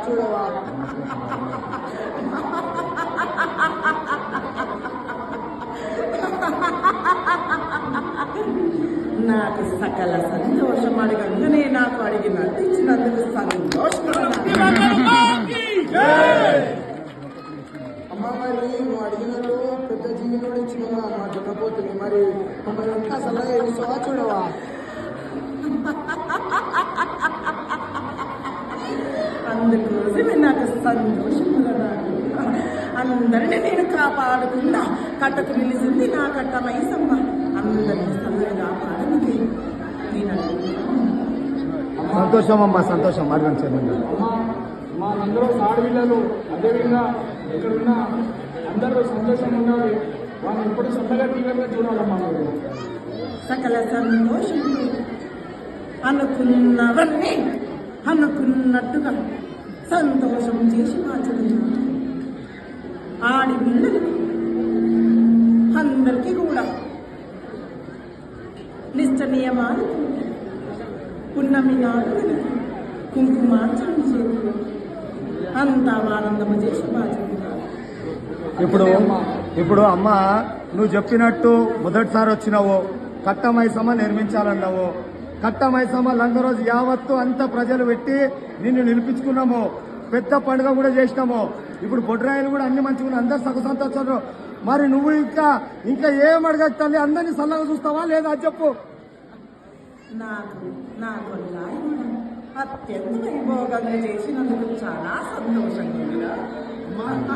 చూడవా. నాకు సకల సంతోషం అడగంగానే నాకు అడిగినట్టు ఇచ్చినందుకు సంతోషం. అమ్మ మరి నువ్వు అడిగినట్టు పెద్ద జీవిలో ఇచ్చినవా మా దున్నపోతుంది. మరి మమ్మల్ని ఇంకా సలహా ఇస్తావా చూడవా. అందుకోసమే నాకు సంతోషం. అందరినీ నేను కాపాడుకున్నా కట్టకు నిలిచింది నా కట్ట మైసమ్మ. అందరినీ చల్లగా కాపాడనికి నేను సంతోషం అమ్మా, సంతోషం. అడ్వాన్స్ మా అందరూ ఆడపిల్లలు అదేవిధంగా ఇక్కడున్న అందరూ సంతోషంగా ఉండాలి. వాళ్ళు ఎప్పుడు చల్లగా తీవ్రంగా చూడాలమ్మా. సకల సంతోషం అనుకున్నవన్నీ అనుకున్నట్టుగా సంతోషం చేసి మార్చుకున్నాను. ఆడి పిల్లలు అందరికీ కూడా నిష్ట నియమాలు పున్నమి నాడు కుంకుమార్చన చేతులు అంతా ఆనందము చేసి మార్చుకున్నాను. ఇప్పుడు అమ్మ నువ్వు చెప్పినట్టు మొదటిసారి వచ్చినావు, కట్ట మైసమ్మ నిర్మించాలన్నావు. కట్ట మైసమ్మ లంగరోజు యావత్తు అంతా ప్రజలు పెట్టి నిన్ను నిలిపించుకున్నాము. పెద్ద పండుగ కూడా చేసినాము. ఇప్పుడు బొడ్రాయిలు కూడా అన్ని మంచిగా అందరు సగ సంతోషాలు. మరి నువ్వు ఇంకా ఏం అడగచ్చు తల్లి? అందరినీ సల్లగా చూస్తావా లేదా అది చెప్పు. నాకు అత్యంత వైభోగంగా చేసినందుకు చాలా సంతోషంగా.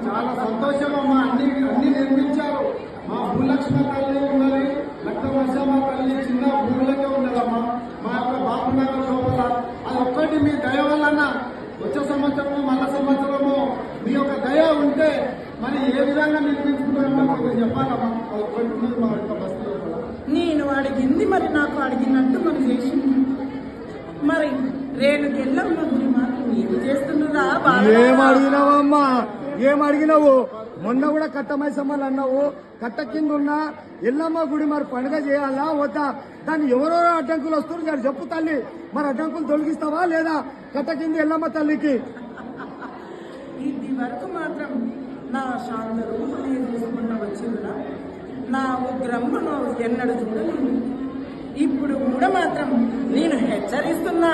చాలా సంతోషం అమ్మా. అన్ని నిర్మించారు. మా భూలక్ష్మి తల్లి ఉన్నది, లక్ష్మమ్మ తల్లి చిన్న భూములకే ఉన్నదమ్మా. మా యొక్క బాపునగర్ లోపల అది ఒక్కటి మీ దయ వలన వచ్చే సంవత్సరము మళ్ళా సంవత్సరము మీ యొక్క దయ ఉంటే మరి ఏ విధంగా నిర్మించుకుంటామో మీరు చెప్పాలమ్మా. అది ఒక్కటి ఉన్నది మా యొక్క బస్తీ లోపల. నేను అడిగింది మరి నాకు అడిగినట్టు మనం చేసింది. మరి రేణుకెళ్ళమ్మ గురి మాత్రం నీకు చేస్తున్నదా? ఏం అడిగినావమ్మా? ఏం అడిగినావు? మొన్న కూడా కట్ట మైసమ్మలు అన్నావు. కట్ట కింద ఉన్న ఎల్లమ్మ గుడి మరి పండుగ చేయాలా వద్దా? దాన్ని ఎవరెవరో అడ్డంకులు వస్తున్నారు చెప్పు తల్లి. మరి అడ్డంకులు తొలగిస్తావా లేదా కట్ట కింద ఎల్లమ్మ తల్లికి? ఇది వరకు మాత్రం నా శాంత రూపమే చూసుకున్న వచ్చిందా, నా ఉగ్రమ్మను ఎన్నడూ చూడలేదు. ఇప్పుడు కూడా మాత్రం నేను హెచ్చరిస్తున్నా,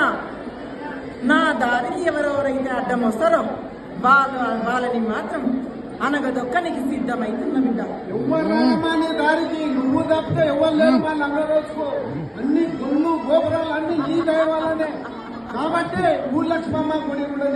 నా దారికి ఎవరెవరైతే అడ్డం వస్తారో వాళ్ళని మాత్రం అనగదొక్కనికి సిద్ధమైతున్న బిడ్డ. ఎవరమ్మా నీ దారికి? నువ్వు తప్పితే ఎవరు లేరు. మా లంగరోజుకు అన్ని గుళ్ళు గోపురాలు అన్ని నీ దయ వల్లనే. కాబట్టి భూలక్ష్మమ్మ గుడి కూడా